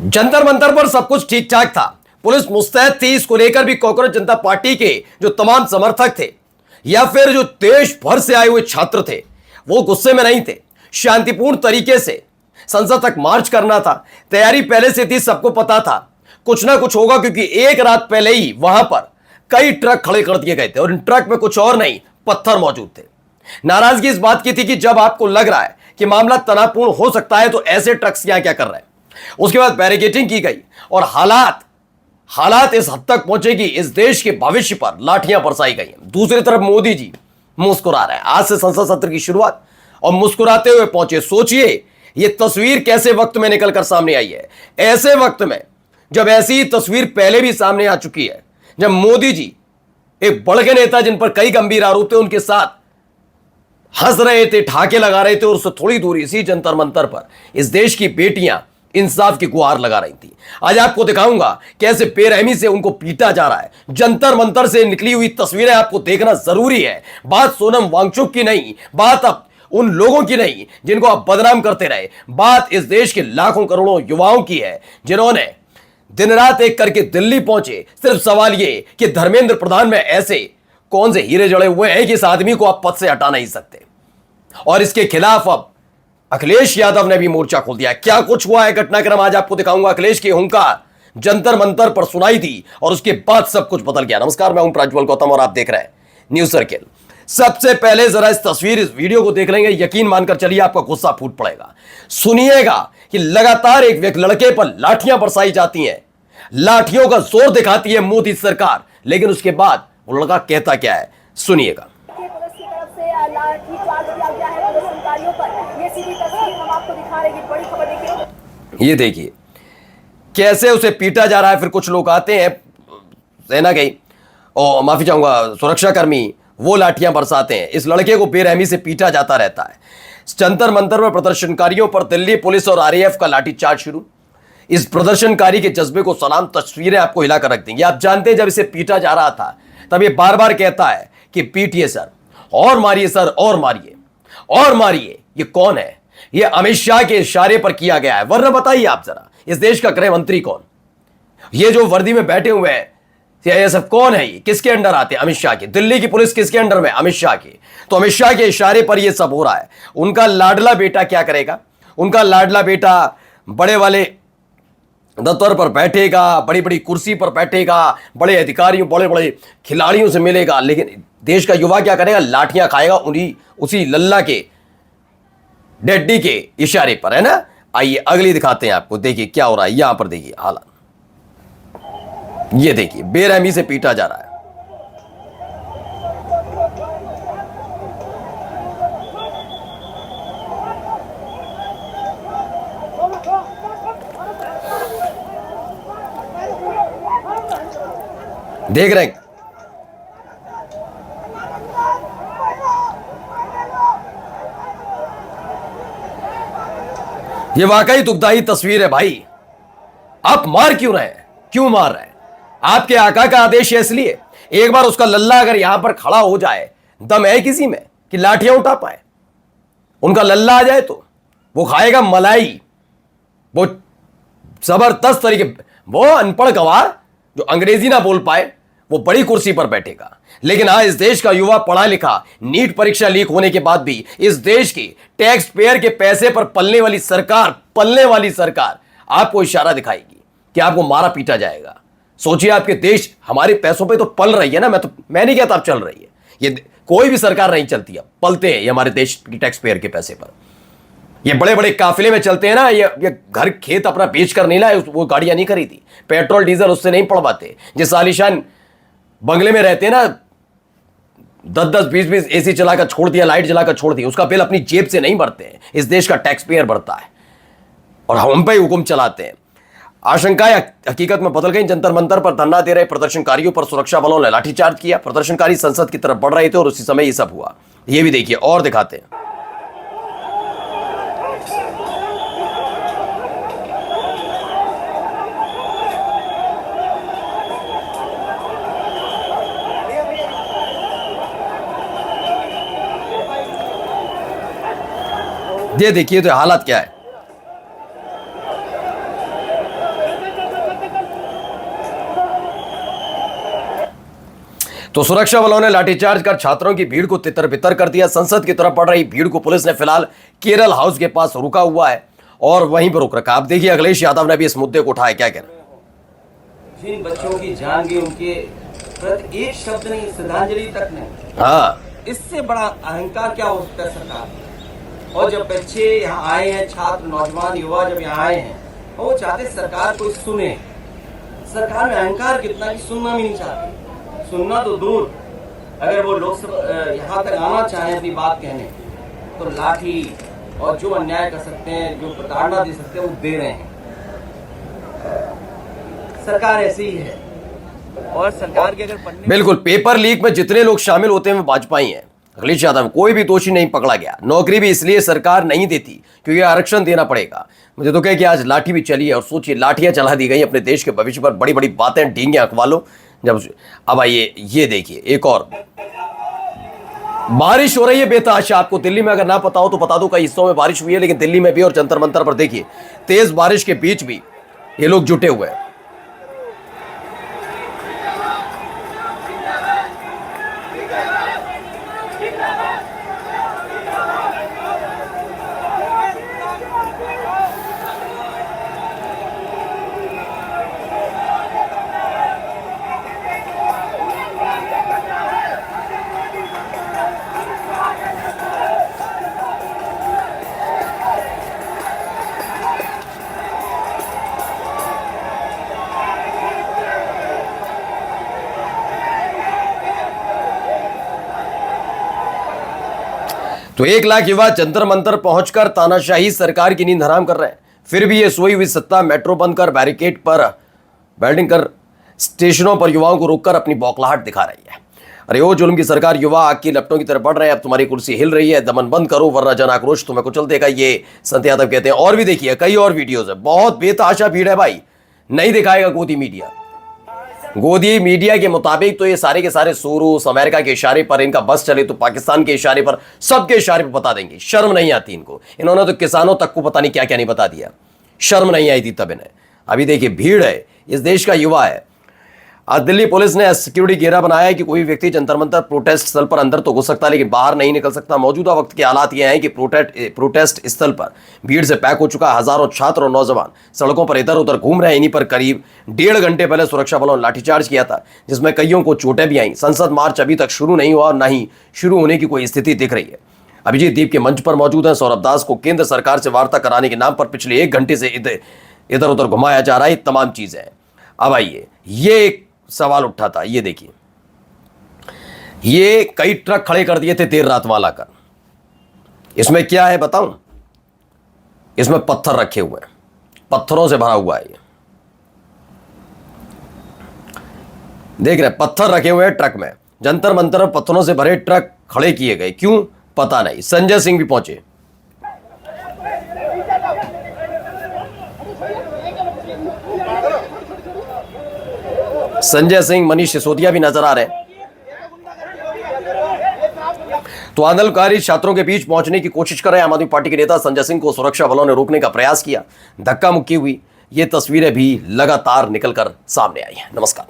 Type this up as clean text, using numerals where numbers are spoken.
जंतर मंतर पर सब कुछ ठीक ठाक था। पुलिस मुस्तैद थी। इसको लेकर भी कांग्रेस जनता पार्टी के जो तमाम समर्थक थे या फिर जो देश भर से आए हुए छात्र थे वो गुस्से में नहीं थे। शांतिपूर्ण तरीके से संसद तक मार्च करना था। तैयारी पहले से थी, सबको पता था कुछ ना कुछ होगा, क्योंकि एक रात पहले ही वहां पर कई ट्रक खड़े कर दिए गए थे और इन ट्रक में कुछ और नहीं, पत्थर मौजूद थे। नाराजगी इस बात की थी कि जब आपको लग रहा है कि मामला तनावपूर्ण हो सकता है तो ऐसे ट्रक्स यहां क्या कर रहे हैं। उसके बाद बैरिकेडिंग की गई और हालात इस हद तक पहुंचे कि इस देश के भविष्य पर लाठियां बरसाई गई। दूसरी तरफ मोदी जी मुस्कुरा रहे हैं। आज से संसद सत्र की शुरुआत और मुस्कुराते हुए पहुंचे। सोचिए ये तस्वीर कैसे वक्त में निकलकर सामने आई है, ऐसे वक्त में जब ऐसी तस्वीर पहले भी सामने आ चुकी है, जब मोदी जी एक बड़े नेता जिन पर कई गंभीर आरोप थे उनके साथ हंस रहे थे, ठाके लगा रहे थे और उससे थोड़ी दूरी इसी जंतर मंतर पर इस देश की बेटियां इंसाफ की गुहार लगा रही थी। आज आपको दिखाऊंगा कैसे बेरहमी से उनको पीटा जा रहा है। जंतर मंतर से निकली हुई तस्वीरें आपको देखना जरूरी है। बात सोनम वांगचुक की नहीं, बात अब उन लोगों की नहीं जिनको आप बदनाम करते रहे, बात इस देश के लाखों करोड़ों युवाओं की है जिन्होंने दिन रात एक करके दिल्ली पहुंचे। सिर्फ सवाल यह कि धर्मेंद्र प्रधान में ऐसे कौन से हीरे जड़े हुए हैं कि इस आदमी को आप पद से हटा नहीं सकते। और इसके खिलाफ अब अखिलेश यादव ने भी मोर्चा खोल दिया। क्या कुछ हुआ है घटनाक्रम आज आपको दिखाऊंगा। अखिलेश की हुंकार जंतर मंतर पर सुनाई दी और उसके बाद सब कुछ बदल गया। नमस्कार, मैं हूं प्रज्वल गौतम और आप देख रहे हैं न्यूज सर्किल। सबसे पहले जरा इस तस्वीर, इस वीडियो को देख लेंगे, यकीन मानकर चलिए आपका गुस्सा फूट पड़ेगा। सुनिएगा कि लगातार एक लड़के पर लाठियां बरसाई जाती हैं, लाठियों का जोर दिखाती है मोदी सरकार, लेकिन उसके बाद वो लड़का कहता क्या है, सुनिएगा। ये देखिए कैसे उसे पीटा जा रहा है। फिर कुछ लोग आते हैं, सेना के और माफी चाहूंगा सुरक्षाकर्मी, वो लाठियां बरसाते हैं। इस लड़के को बेरहमी से पीटा जाता रहता है। जंतर मंतर में प्रदर्शनकारियों पर दिल्ली पुलिस और आरएएफ का लाठीचार्ज शुरू। इस प्रदर्शनकारी के जज्बे को सलाम। तस्वीरें आपको हिलाकर रख देंगे। आप जानते हैं जब इसे पीटा जा रहा था तब ये बार बार कहता है कि पीटिए सर, और मारिए सर, और मारिए और मारिए। ये कौन है? ये अमित शाह के इशारे पर किया गया है। वरना बताइए आप जरा, इस देश का गृह मंत्री कौन? ये जो वर्दी में बैठे हुए हैं सीआईएसएफ कौन है? ये किसके अंडर आते हैं? अमित शाह के। दिल्ली की पुलिस किसके अंडर में? अमित शाह की। तो अमित शाह के इशारे पर यह सब हो रहा है। उनका लाडला बेटा क्या करेगा? उनका लाडला बेटा बड़े वाले दफ्तर पर बैठेगा, बड़ी बड़ी कुर्सी पर बैठेगा, बड़े अधिकारियों, बड़े बड़े खिलाड़ियों से मिलेगा, लेकिन देश का युवा क्या करेगा? लाठियां खाएगा उसी लल्ला के, डेड्डी के इशारे पर, है ना। आइए अगली दिखाते हैं आपको। देखिए क्या हो रहा है यहां पर। देखिए हालात, ये देखिए बेरहमी से पीटा जा रहा है। देख रहे हैं ये वाकई दुखदाई तस्वीर है भाई। आप मार क्यों रहे हैं? क्यों मार रहे हैं? आपके आका का आदेश है इसलिए। एक बार उसका लल्ला अगर यहां पर खड़ा हो जाए, दम है किसी में कि लाठियां उठा पाए? उनका लल्ला आ जाए तो वो खाएगा मलाई। वो जबरदस्त तरीके, वो अनपढ़ गवार जो अंग्रेजी ना बोल पाए वो बड़ी कुर्सी पर बैठेगा। लेकिन हाँ, इस देश का युवा पढ़ा लिखा, नीट परीक्षा लीक होने के बाद भी इस देश की टैक्स पेयर के पैसे पर पलने वाली सरकार आपको इशारा दिखाएगी कि आपको मारा पीटा जाएगा। सोचिए आपके देश हमारे पैसों पे तो पल रही है ना। मैं नहीं कहता अब चल रही है, ये कोई भी सरकार नहीं चलती, अब पलते हैं ये हमारे देश की टैक्स पेयर के पैसे पर। ये बड़े बड़े काफिले में चलते हैं ना। ये घर खेत अपना बेच कर नहीं लाए, वो गाड़ियां नहीं खरीदी, पेट्रोल डीजल उससे नहीं पड़वाते। जिस आलीशान बंगले में रहते हैं ना, 10-10, 20-20 एसी चलाकर छोड़ दिया, लाइट जलाकर छोड़ दी, उसका बिल अपनी जेब से नहीं भरते हैं, इस देश का टैक्स पेयर भरता है और हम पे हुक्म चलाते हैं। आशंकाएं हकीकत में बदल गई। जंतर मंतर पर धरना दे रहे प्रदर्शनकारियों पर सुरक्षा बलों ने लाठीचार्ज किया। प्रदर्शनकारी संसद की तरफ बढ़ रहे थे और उसी समय ये सब हुआ। ये भी देखिए और दिखाते हैं। ये देखिए तो हालत क्या है। तो सुरक्षा बलों ने लाठीचार्ज कर छात्रों की भीड़ को तितर बितर कर दिया। संसद की तरफ बढ़ रही भीड़ को पुलिस ने फिलहाल केरल हाउस के पास रुका हुआ है और वहीं पर रोक रखा। आप देखिए अखिलेश यादव ने भी इस मुद्दे को उठाया, क्या कह रहे हैं। जिन बच्चों की जान गई उनके प्रति एक शब्द नहीं, श्रद्धांजलि तक नहीं। हाँ, इससे बड़ा अहंकार क्या हो सकता है सरकार। और जब बच्चे यहाँ आए हैं, छात्र नौजवान युवा जब यहाँ आए हैं, वो चाहते सरकार को सुने। सरकार में अहंकार कितना कि सुनना भी नहीं चाहती। सुनना तो दूर, अगर वो लोकसभा यहाँ तक आना चाहे अपनी बात कहने, तो लाठी और जो अन्याय कर सकते हैं, जो प्रताड़ना दे सकते हैं, वो दे रहे हैं। सरकार ऐसी ही है। और सरकार के अगर बिल्कुल, पेपर लीक में जितने लोग शामिल होते हैं वो भाजपाई हैं। अखिलेश यादव, कोई भी दोषी नहीं पकड़ा गया। नौकरी भी इसलिए सरकार नहीं देती क्योंकि आरक्षण देना पड़ेगा। मुझे तो कहे कि आज लाठी भी चली है और सोचिए लाठियां चला दी गई अपने देश के भविष्य पर। बड़ी बड़ी बातें डींगे अखवा लो। जब अब आइए ये देखिए एक और बारिश हो रही है बेतहाशा। आपको दिल्ली में अगर ना पता हो तो बता दो, कई हिस्सों में बारिश हुई है, लेकिन दिल्ली में भी और जंतर मंतर पर देखिए तेज बारिश के बीच भी ये लोग जुटे हुए हैं। तो 1 लाख युवा जंतर मंतर पहुंचकर तानाशाही सरकार की नींद हराम कर रहे हैं। फिर भी ये सोई हुई सत्ता मेट्रो बंद कर बैरिकेड पर बैटिंग कर स्टेशनों पर युवाओं को रोककर अपनी बौखलाहट दिखा रही है। अरे ओ जुल्म की सरकार, युवा आग की लपटों की तरफ बढ़ रहे हैं। अब तुम्हारी कुर्सी हिल रही है, दमन बंद करो वरना जन आक्रोश तुम्हें कुचल देगा, ये संत यादव कहते हैं। और भी देखिए कई और वीडियोज है। बहुत बेतहाशा भीड़ है भाई, नहीं दिखाएगा गोदी मीडिया। गोदी मीडिया के मुताबिक तो ये सारे के सारे सोरूस अमेरिका के इशारे पर, इनका बस चले तो पाकिस्तान के इशारे पर, सबके इशारे पर बता देंगे। शर्म नहीं आती इनको। इन्होंने तो किसानों तक को पता नहीं क्या क्या नहीं बता दिया। शर्म नहीं आई थी तब इन्हें। अभी देखिए भीड़ है, इस देश का युवा है। आज दिल्ली पुलिस ने सिक्योरिटी घेरा बनाया है कि कोई व्यक्ति जंतर मंतर प्रोटेस्ट स्थल पर अंदर तो घुस सकता है लेकिन बाहर नहीं निकल सकता। मौजूदा वक्त के हालात यह हैं कि प्रोटेस्ट स्थल पर भीड़ से पैक हो चुका। हजारों छात्र और नौजवान सड़कों पर इधर उधर घूम रहे हैं। इन्हीं पर करीब 1.5 घंटे पहले सुरक्षा बलों ने लाठीचार्ज किया था, जिसमें कईयों को चोटें भी आई। संसद मार्च अभी तक शुरू नहीं हुआ और न ही शुरू होने की कोई स्थिति दिख रही है। अभिजीत दीप के मंच पर मौजूद है। सौरभ दास को केंद्र सरकार से वार्ता कराने के नाम पर पिछले 1 घंटे से इधर उधर घुमाया जा रहा है। तमाम चीजें। अब आइए ये एक सवाल उठा था, ये देखिए, ये कई ट्रक खड़े कर दिए थे देर रात वहां लाकर। इसमें क्या है बताऊं? इसमें पत्थर रखे हुए हैं, पत्थरों से भरा हुआ है ये। देख रहे पत्थर रखे हुए हैं ट्रक में। जंतर मंतर पत्थरों से भरे ट्रक खड़े किए गए, क्यों पता नहीं। संजय सिंह भी पहुंचे। संजय सिंह, मनीष सिसोदिया भी नजर आ रहे हैं। तो आंदोलनकारी छात्रों के बीच पहुंचने की कोशिश कर रहे आम आदमी पार्टी के नेता संजय सिंह को सुरक्षा बलों ने रोकने का प्रयास किया। धक्का मुक्की हुई। ये तस्वीरें भी लगातार निकलकर सामने आई हैं। नमस्कार।